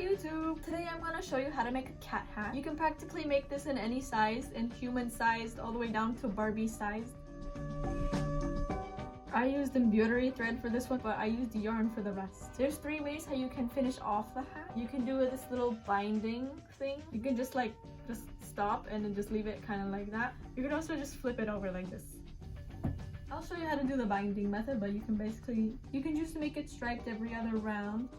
YouTube! Today I'm going to show you how to make a cat hat. You can practically make this in any size, in human sized all the way down to Barbie sized. I used embroidery thread for this one, but I used yarn for the rest. There's 3 ways how you can finish off the hat. You can do this little binding thing. You can just stop and then just leave it kind of like that. You can also just flip it over like this. I'll show you how to do the binding method, but you can just make it striped every other round,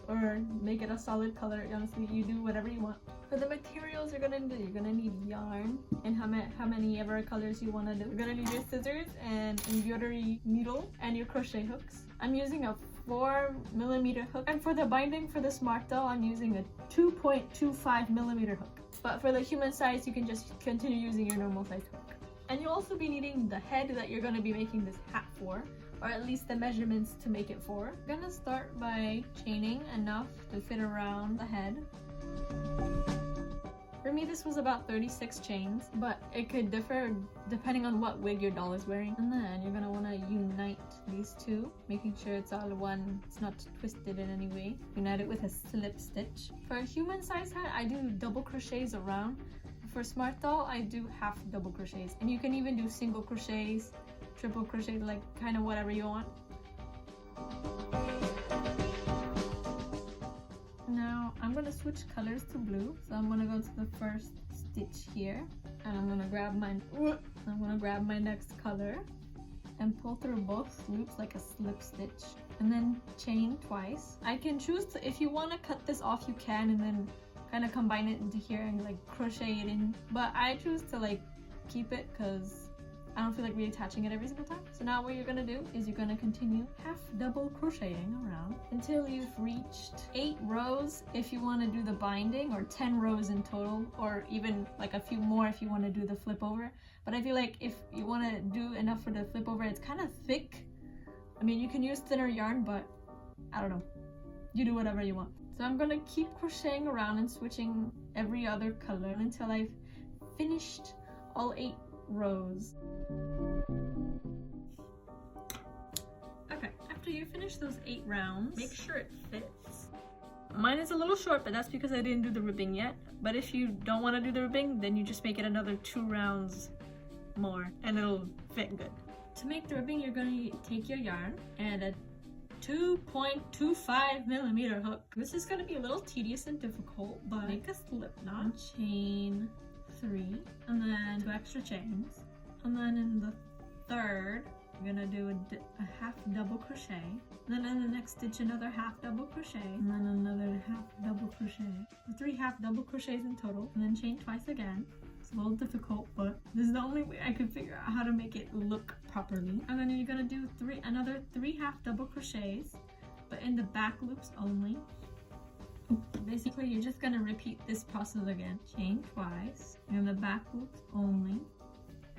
or make it a solid color. Honestly, you do whatever you want. For the materials you're gonna need yarn and how many ever colors you want to do. You're gonna need your scissors and embroidery needle and your crochet hooks. I'm using a 4mm hook, and for the binding for the smart doll I'm using a 2.25mm hook. But for the human size you can just continue using your normal size hook. And you'll also be needing the head that you're going to be making this hat for, or at least the measurements to make it for. I'm going to start by chaining enough to fit around the head. For me this was about 36 chains, but it could differ depending on what wig your doll is wearing. And then you're going to want to unite these two, making sure it's all one, it's not twisted in any way. Unite it with a slip stitch. For a human size hat I do double crochets around. For smart doll, I do half double crochets, and you can even do single crochets, triple crochets, like kind of whatever you want. Now I'm gonna switch colors to blue, so I'm gonna go to the first stitch here, and I'm gonna grab my next color and pull through both loops like a slip stitch, and then chain twice. I can choose to, if you want to cut this off, you can, and then kind of combine it into here and like crochet it in, but I choose to like keep it because I don't feel like reattaching it every single time. So now what you're gonna do is you're gonna continue half double crocheting around until you've reached 8 rows if you want to do the binding, or 10 rows in total, or even like a few more if you want to do the flip over. But I feel like if you want to do enough for the flip over, it's kind of thick. I mean, you can use thinner yarn, but I don't know, you do whatever you want. So I'm gonna keep crocheting around and switching every other color until I've finished all 8 rows. Okay, after you finish those 8 rounds, make sure it fits. Mine is a little short, but that's because I didn't do the ribbing yet. But if you don't want to do the ribbing, then you just make it another 2 rounds more and it'll fit good. To make the ribbing, you're gonna take your yarn and a 2.25mm hook. This is going to be a little tedious and difficult, but make a slip knot, chain 3, and then 2 extra chains, and then in the third you're going to do a half double crochet, and then in the next stitch another half double crochet, and then another half double crochet. 3 half double crochets in total, and then chain twice again. It's a little difficult, but this is the only way I could figure out how to make it look properly. And then you're gonna do another 3 half double crochets, but in the back loops only. Basically, you're just gonna repeat this process again. Chain twice, in the back loops only,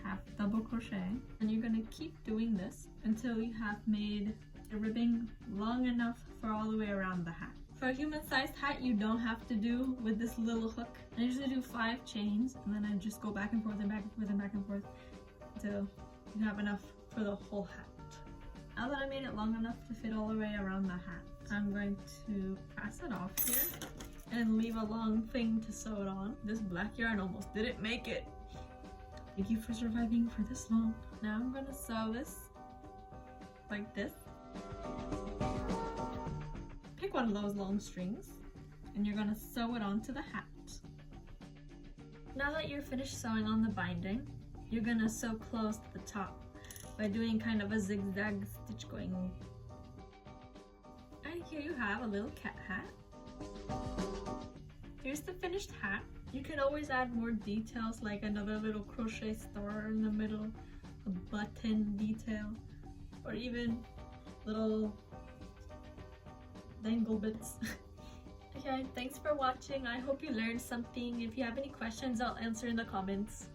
half double crochet. And you're gonna keep doing this until you have made the ribbing long enough for all the way around the hat. For a human-sized hat, you don't have to do with this little hook. I usually do 5 chains, and then I just go back and forth and back and forth and back and forth until you have enough for the whole hat. Now that I made it long enough to fit all the way around the hat, I'm going to pass it off here and leave a long thing to sew it on. This black yarn almost didn't make it. Thank you for surviving for this long. Now I'm going to sew this like this. Pick one of those long strings and you're going to sew it onto the hat. Now that you're finished sewing on the binding, you're going to sew close to the top by doing kind of a zigzag stitch going. And here you have a little cat hat. Here's the finished hat. You can always add more details, like another little crochet star in the middle, a button detail, or even little dangle bits. Okay, thanks for watching. I hope you learned something. If you have any questions, I'll answer in the comments.